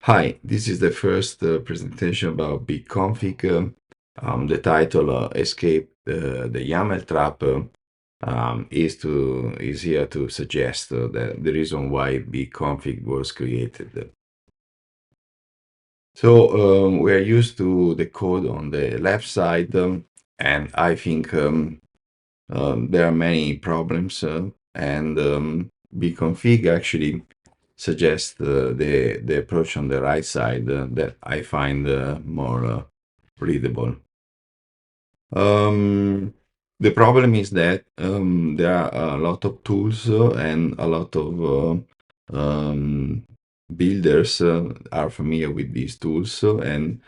Hi, this is the first presentation about BigConfig. The title "Escape the YAML Trap" is here to suggest the reason why BigConfig was created. So we're used to the code on the left side, and I think there are many problems, and BigConfig actually suggests the approach on the right side that I find more readable. The problem is that there are a lot of tools and a lot of builders are familiar with these tools, and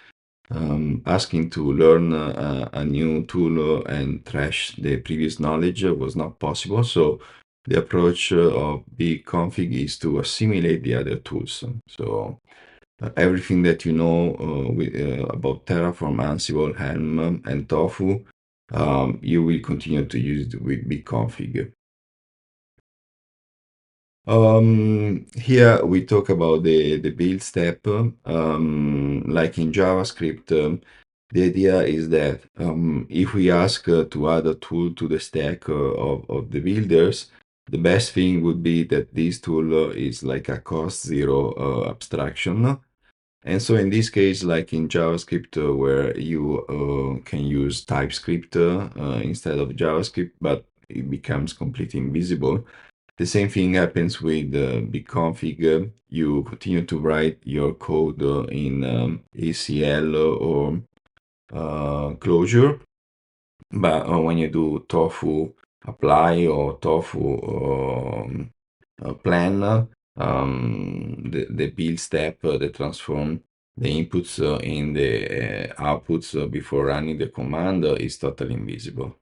asking to learn a new tool and trash the previous knowledge was not possible. So the approach of BigConfig is to assimilate the other tools. So everything that you know about Terraform, Ansible, Helm, and Tofu, you will continue to use it with BigConfig. Here we talk about the build step. Like in JavaScript, the idea is that if we ask to add a tool to the stack of the builders, the best thing would be that this tool is like a cost zero abstraction. And so in this case, like in JavaScript, where you can use TypeScript instead of JavaScript, but it becomes completely invisible. The same thing happens with BigConfig. You continue to write your code in ACL or Clojure, but when you do Tofu apply or Tofu plan, the build step that transform the inputs in the outputs before running the command is totally invisible.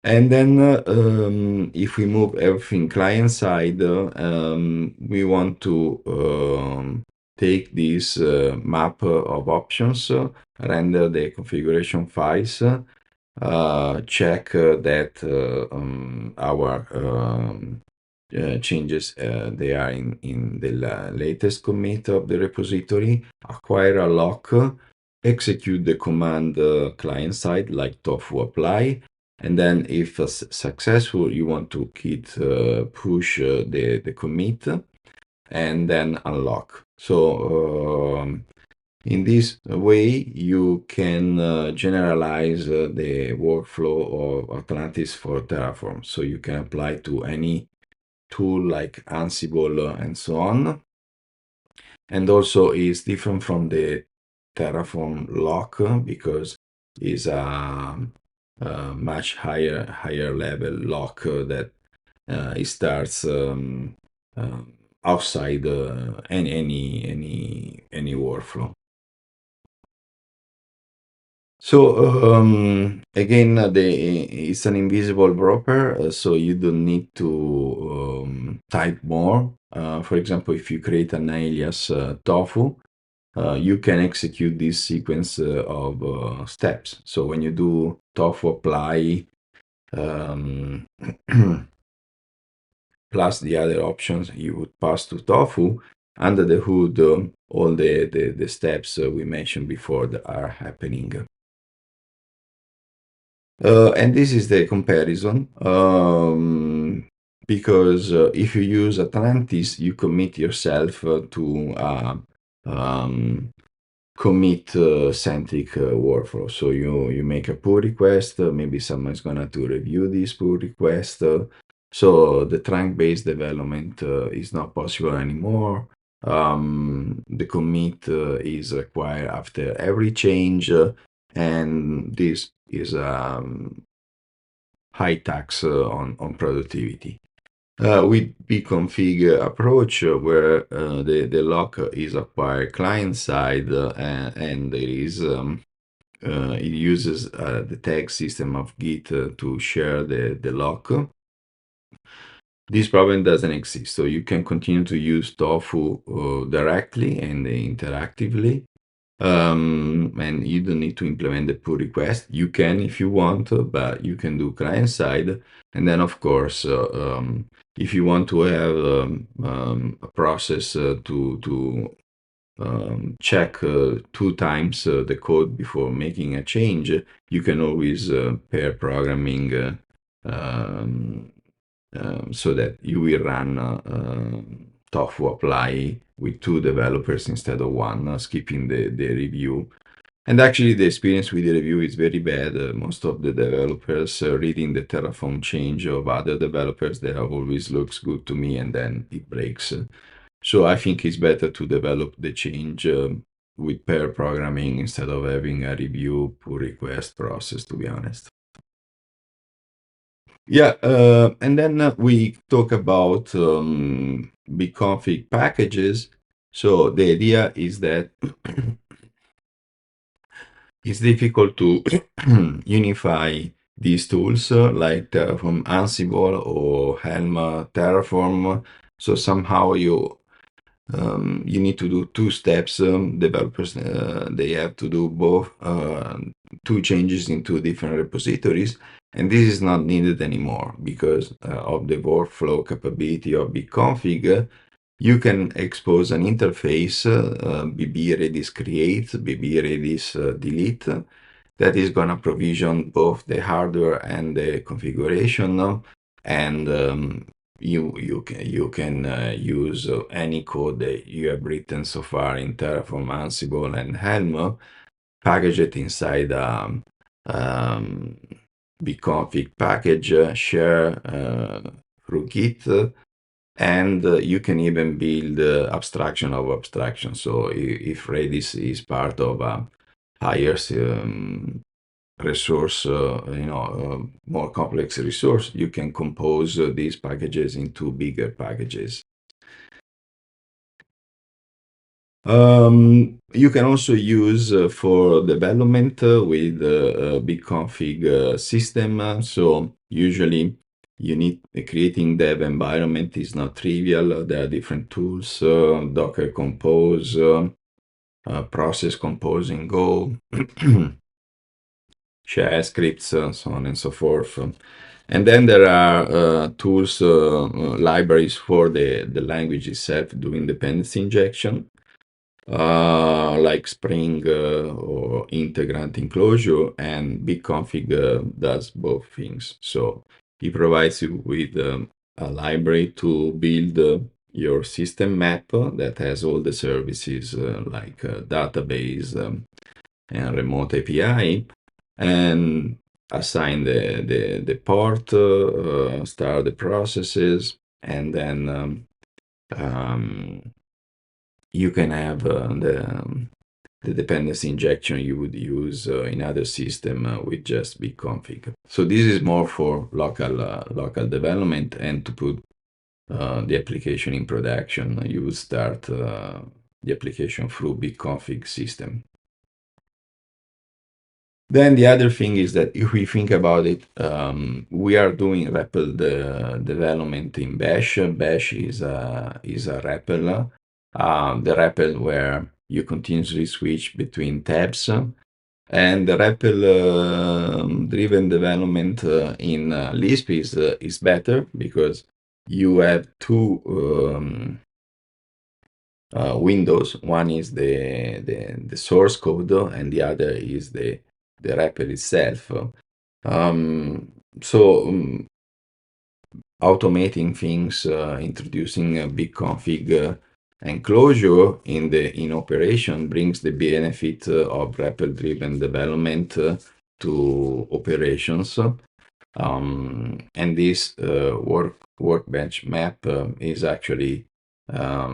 And then if we move everything client side, we want to take this map of options, render the configuration files, check that our changes they are in the latest commit of the repository, acquire a lock, execute the command client side like tofu apply, and then if successful, you want to git push the commit and then unlock. So in this way, you can generalize the workflow of Atlantis for Terraform. So you can apply to any tool like Ansible and so on. And also is different from the Terraform lock because it's a much higher level lock that it starts outside any workflow. So again, it's an invisible wrapper, so you don't need to type more. For example, if you create an alias tofu, you can execute this sequence of steps. So when you do tofu apply plus the other options you would pass to tofu, under the hood, all the steps we mentioned before that are happening. And this is the comparison, because if you use Atlantis, you commit yourself to commit-centric workflow. So you make a pull request, maybe someone's gonna to review this pull request. So the trunk-based development is not possible anymore. The commit is required after every change, and this is high tax on productivity. With BigConfig approach, where the lock is acquired client side, and there is it uses the tag system of Git to share the lock. This problem doesn't exist, so you can continue to use Tofu directly and interactively. And you don't need to implement the pull request. You can if you want, but you can do client side. And then, of course, if you want to have a process to check 2 times the code before making a change, you can always pair programming um, so that you will run TOFU apply with 2 developers instead of one, skipping the review. And actually, the experience with the review is very bad. Most of the developers reading the Terraform change of other developers, that always looks good to me, and then it breaks. So I think it's better to develop the change with pair programming instead of having a review pull request process, to be honest. Yeah, and then we talk about BigConfig packages. So the idea is that it's difficult to unify these tools like from Ansible or Helm Terraform. So somehow you need to do 2 steps. Developers they have to do both 2 changes in 2 different repositories, and this is not needed anymore because of the workflow capability of BigConfig. You can expose an interface, BB Redis create, BB Redis delete, that is going to provision both the hardware and the configuration, and you can use any code that you have written so far in Terraform, Ansible, and Helm, package it inside BigConfig package, share through Git, and you can even build abstraction of abstraction. So if Redis is part of a higher resource, more complex resource, you can compose these packages into bigger packages. You can also use for development with BigConfig system. So usually you need creating dev environment is not trivial. There are different tools, Docker Compose, Process Compose in Go, share scripts, so on and so forth. And then there are tools, libraries for the language itself doing dependency injection, like Spring or Integrant Enclosure, and BigConfig does both things. So it provides you with a library to build your system map that has all the services like database and remote API, and assign the port, start the processes, and then you can have the dependency injection you would use in other system with just BigConfig. So this is more for local development, and to put the application in production, you would start the application through BigConfig system. Then the other thing is that if we think about it, we are doing REPL development in Bash. Bash is a REPL, the REPL where you continuously switch between tabs, and the REPL-driven development in Lisp is better because you have 2 windows. One is the source code, and the other is the REPL itself. So automating things, introducing a BigConfig enclosure in operation brings the benefit of REPL-driven development to operations. And this workbench map is actually a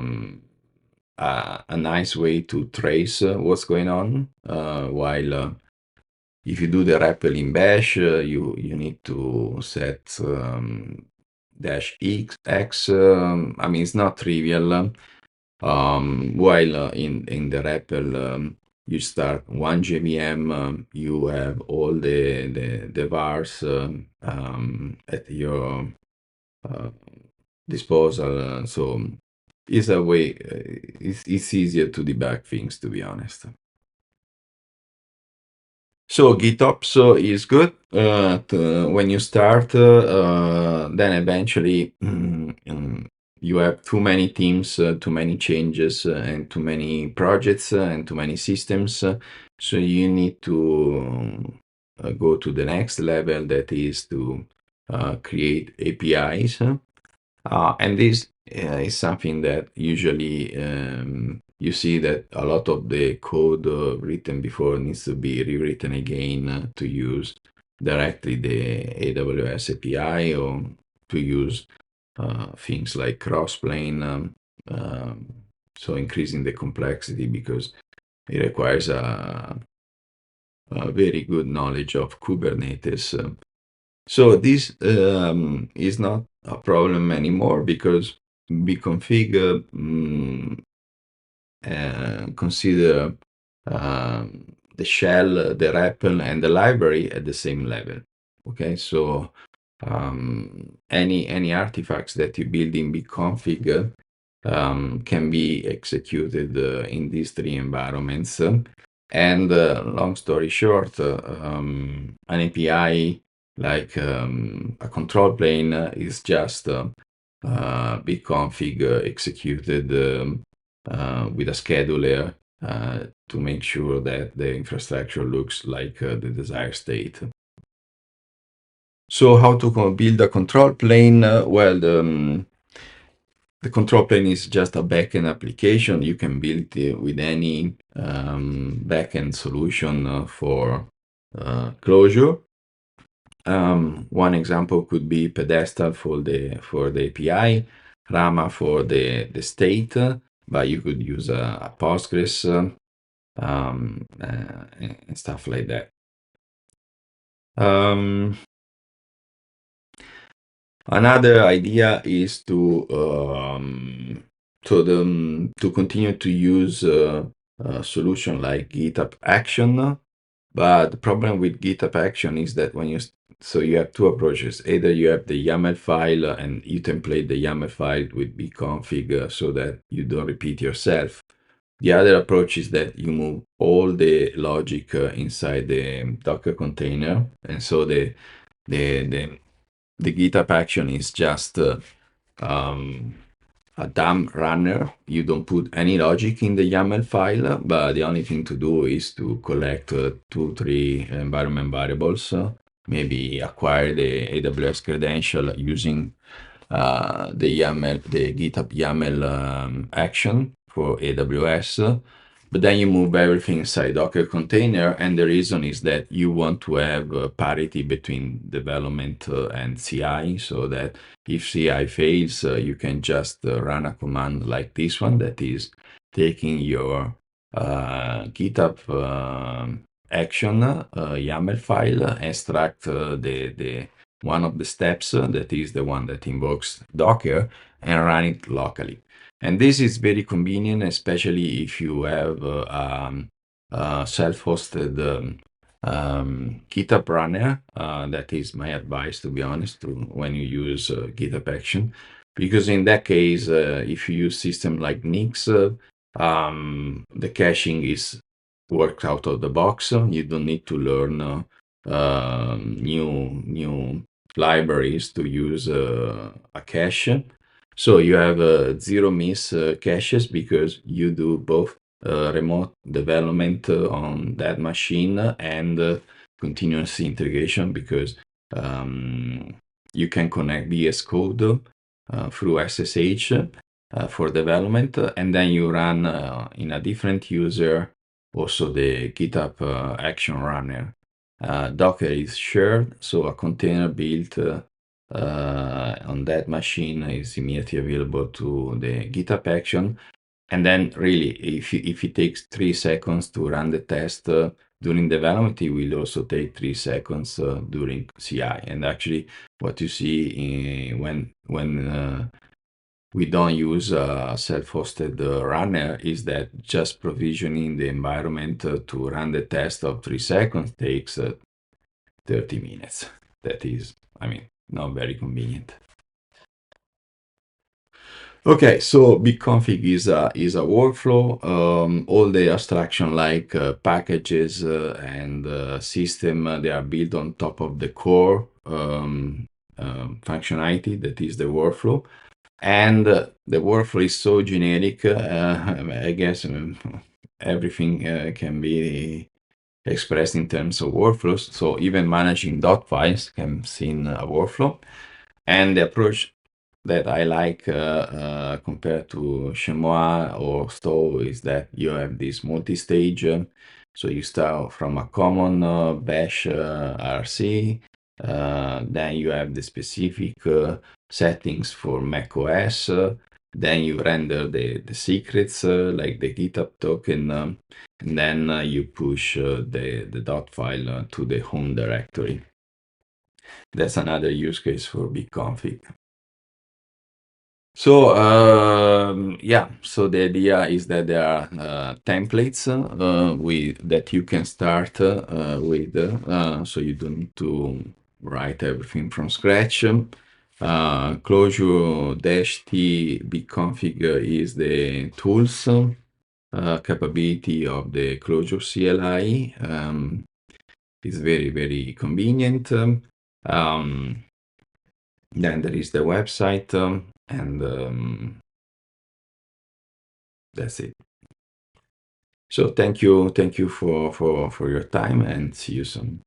nice way to trace what's going on, while if you do the REPL in Bash, you need to set -x. I mean, it's not trivial. While in the REPL, you start one JVM, you have all the vars at your disposal. So it's a way. It's easier to debug things, to be honest. So GitOps is good when you start. Then eventually you have too many teams, too many changes, and too many projects and too many systems. So you need to go to the next level, that is to create APIs. And this is something that usually you see that a lot of the code written before needs to be rewritten again to use directly the AWS API, or to use things like crossplane. So increasing the complexity, because it requires a very good knowledge of Kubernetes. So this is not a problem anymore, because BigConfig consider the shell, the REPL, and the library at the same level. Okay, so any artifacts that you build in BigConfig can be executed in these three environments. And long story short, an API like a control plane is just BigConfig executed with a scheduler to make sure that the infrastructure looks like the desired state. So how to build a control plane? Well, the control plane is just a backend application. You can build it with any backend solution for Clojure. One example could be Pedestal for the API, Rama for the state, but you could use a Postgres and stuff like that. Another idea is to continue to use a solution like GitHub Action. But the problem with GitHub Action is that when you have two approaches. Either you have the YAML file and you template the YAML file with BigConfig so that you don't repeat yourself. The other approach is that you move all the logic inside the Docker container, and so the GitHub Action is just a dumb runner. You don't put any logic in the YAML file, but the only thing to do is to collect 2-3 environment variables, maybe acquire the AWS credential using the GitHub YAML action for AWS. But then you move everything inside Docker container, and the reason is that you want to have parity between development and CI, so that if CI fails, you can just run a command like this one, that is taking your GitHub action YAML file, extract the one of the steps, that is the one that invokes Docker, and run it locally. And this is very convenient, especially if you have a self-hosted GitHub runner. That is my advice, to be honest, when you use GitHub Action. Because in that case, if you use system like Nix, the caching is worked out of the box. You don't need to learn new libraries to use a cache. So you have zero miss caches, because you do both remote development on that machine and continuous integration, because you can connect VS Code through SSH for development, and then you run in a different user also the GitHub Action Runner. Docker is shared, so a container built on that machine is immediately available to the GitHub Action. And then really, if it takes 3 seconds to run the test during development, it will also take 3 seconds during CI. And actually, what you see when we don't use a self-hosted runner is that just provisioning the environment to run the test of 3 seconds takes 30 minutes. That is, not very convenient. Okay, so BigConfig is a workflow. All the abstraction like packages and system, they are built on top of the core functionality that is the workflow. And the workflow is so generic, I guess everything can be expressed in terms of workflows. So even managing Dotfiles can be seen a workflow. And the approach that I like compared to Chemois or Stowe is that you have this multi-stage. So you start from a common bash RC, then you have the specific settings for macOS, then you render the secrets like the GitHub token, and then you push the dot file to the home directory. That's another use case for BigConfig. So yeah, so the idea is that there are templates that you can start with, so you don't need to write everything from scratch. Clojure-T BigConfig is the tools capability of the Clojure CLI. It's very, very convenient. Then there is the website, and that's it. So thank you for your time, and see you soon.